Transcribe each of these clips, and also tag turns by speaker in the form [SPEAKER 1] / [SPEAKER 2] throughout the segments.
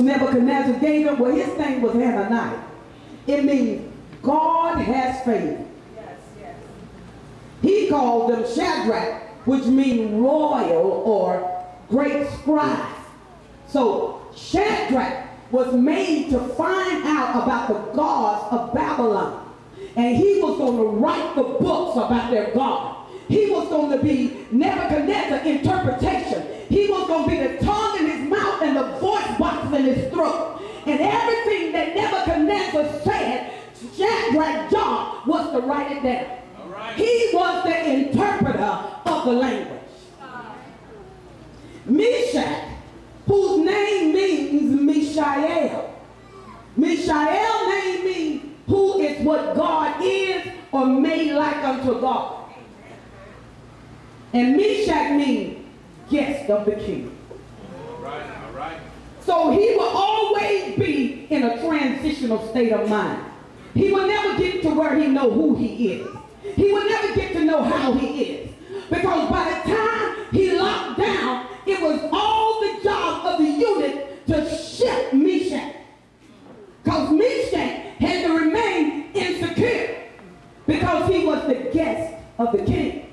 [SPEAKER 1] Nebuchadnezzar gave him, well, his name was Hananiah. It means God has favor.
[SPEAKER 2] Yes, yes.
[SPEAKER 1] He called them Shadrach, which means royal or great scribe. So Shadrach was made to find out about the gods of Babylon. And he was going to write the books about their God. He was going to be Nebuchadnezzar's interpretation. He was going to be the tongue in his mouth and the voice box in his throat. And everything that Nebuchadnezzar said, Shadrach's job was to write it down. Right. He was the interpreter of the language. Meshach, whose name means Mishael. Mishael name means who is what God is or made like unto God. And Meshach means guest of the king.
[SPEAKER 3] All right.
[SPEAKER 1] So he will always be in a transitional state of mind. He will never get to where he know who he is. He will never get to know how he is. Because by the time he locked down, it was all the job of the unit to shift Meshach. Because Meshach had to remain insecure because he was the guest of the king.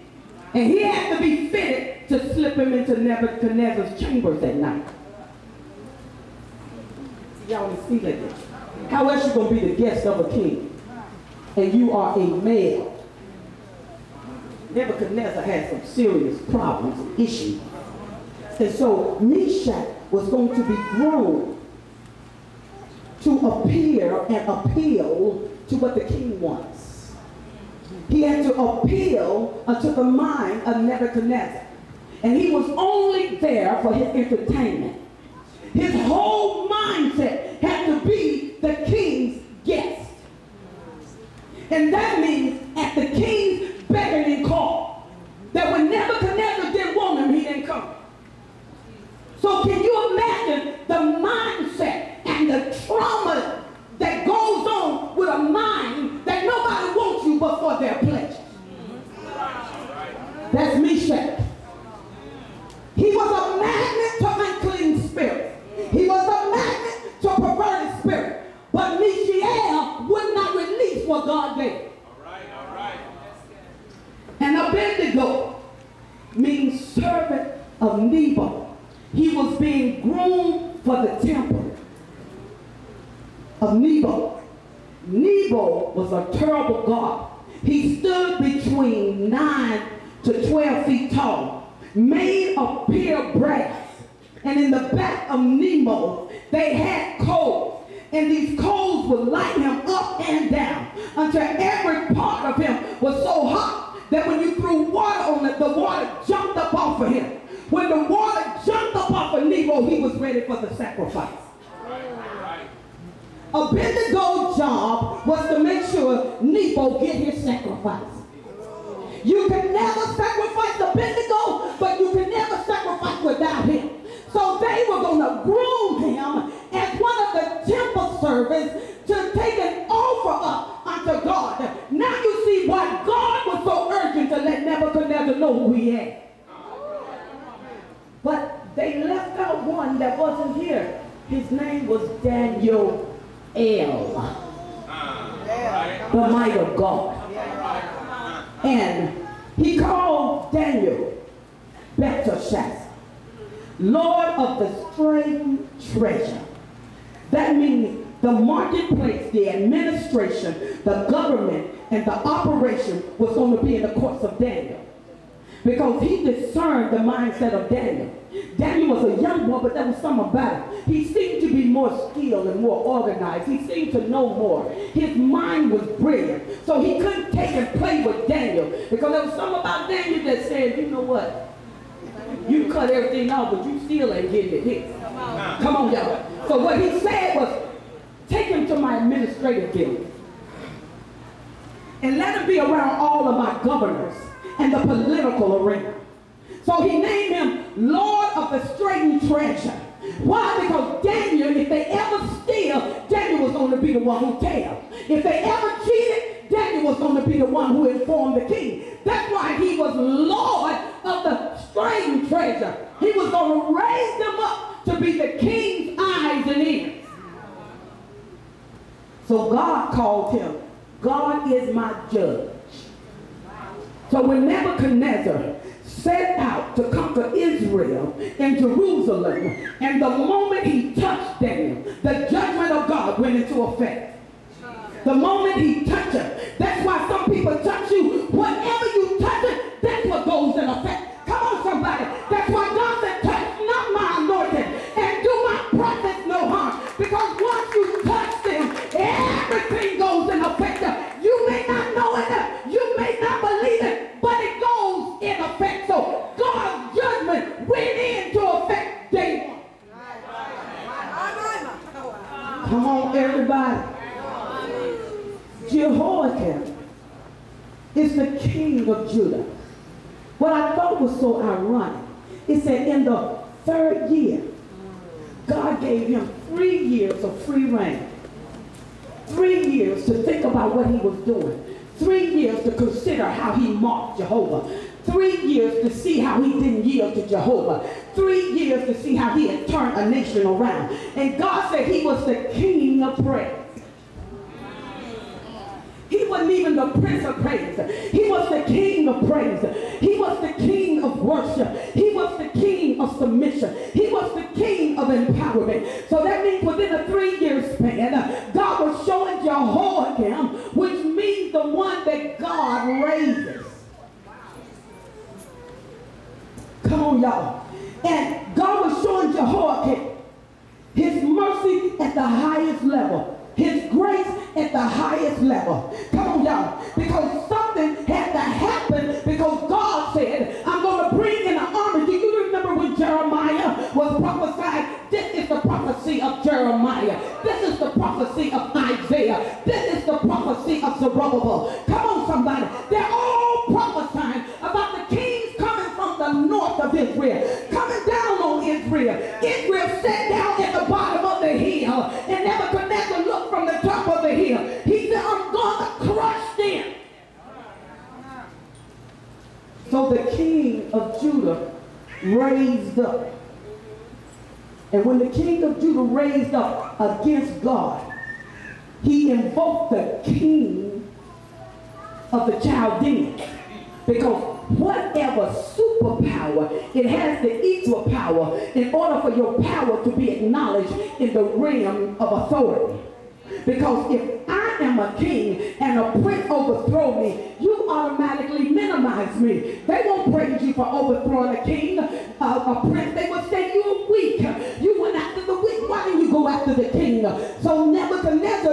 [SPEAKER 1] And he had to be fitted to slip him into Nebuchadnezzar's chambers at night. Y'all see that? How else you going to be the guest of a king? And you are a male. Nebuchadnezzar had some serious problems, issues. And so Meshach was going to be groomed to appear and appeal to what the king wants. He had to appeal to the mind of Nebuchadnezzar. And he was only there for his entertainment. His whole mindset had to be the king's guest. And that means at the king's begging and call. That when Nebuchadnezzar didn't want him, he didn't come. So can you imagine the mindset and the trauma that goes on with a mind that nobody wants you but for their pleasure? That's Meshach. He was a magnet to unclean spirits. He was a magnet to perverted spirit. But Mishael would not release what God gave.
[SPEAKER 3] All right.
[SPEAKER 1] And Abednego means servant of Nebo. He was being groomed for the temple of Nebo. Nebo was a terrible god. He stood between 9 to 12 feet tall, made of pure brass. And in the back of Nebo, they had coals. And these coals would light him up and down until every part of him was so hot that when you threw water on it, the water jumped up off of him. When the water jumped up off of Nebo, he was ready for the sacrifice. Abednego's job was to make sure Nebo get his sacrifice. You can never sacrifice Abednego, but you can never sacrifice without him. So they were going to groom him as one of the temple servants to take an offer up unto God. Now you see why God was so urgent to let Nebuchadnezzar know who he had. But they left out one that wasn't here. His name was Daniel, the might of God. And he called Daniel Belteshazzar, Lord of the strange treasure. That means the marketplace, the administration, the government, and the operation was going to be in the courts of Daniel. Because he discerned the mindset of Daniel. Daniel was a young boy, but there was something about him. He seemed to be more skilled and more organized. He seemed to know more. His mind was brilliant. So he couldn't take and play with Daniel. Because there was something about Daniel that said, you know what? You cut everything off, but you still ain't getting it hit. Come on, y'all. So what he said was, take him to my administrative building. And let him be around all of my governors and the political arena. So he named him Lord of the Strange Treasure. Why? Because Daniel, if they ever steal, Daniel was going to be the one who tell. If they ever cheated, Daniel was going to be the one who informed the king. That's why he was Lord of the Strange Treasure. He was going to raise them up to be the king's eyes and ears. So God called him, God is my judge. So when Nebuchadnezzar set out to conquer Israel and Jerusalem, and the moment he touched Daniel, the judgment of God went into effect. The moment he touched him. That's why some people touch you. Whatever you touch it, that's what goes in effect. Come on, somebody. That's why God said, touch not my anointed and do my prophets no harm. Because once you touch them, everything goes in effect. You may not know it, you may not believe it, but it goes in effect. So God's judgment went into effect day one. Come on, everybody. Jehoiakim is the king of Judah. What I thought was so ironic, it said in the 3rd year, God gave him 3 years of free reign. 3 years to think about what he was doing. 3 years to consider how he mocked Jehovah. 3 years to see how he didn't yield to Jehovah. 3 years to see how he had turned a nation around. And God said he was the king of praise. He wasn't even the prince of praise. He was the king of praise. He was the king of worship. He was the king of submission. He was the king of empowerment. So that means within a 3-year span, God was showing Jehoiakim, which means the one that God raises. Come on, y'all. And God was showing Jehoiakim his mercy at the highest level. His grace at the highest level. Come on, y'all. Because something had to happen, because God said, I'm going to bring in an army. Do you remember when Jeremiah was prophesied? This is the prophecy of Jeremiah. This is the prophecy of Isaiah. This is the prophecy of Zerubbabel. Come on, somebody. They're all prophesying about the kings coming from the north of Israel, coming down on Israel. Israel sat down at the bottom of the hill, and Nebuchadnezzar looked from the top of the hill. He said, I'm going to crush them. So the king of Judah raised up. And when the king of Judah raised up against God, he invoked the king of the Chaldeans. Because whatever superpower, it has the equal power in order for your power to be acknowledged in the realm of authority. Because if I am a king and a prince overthrow me, you automatically minimize me. They won't praise you for overthrowing a king, a prince. They will say you're weak. You went after the weak. Why didn't you go after the king? So Nebuchadnezzar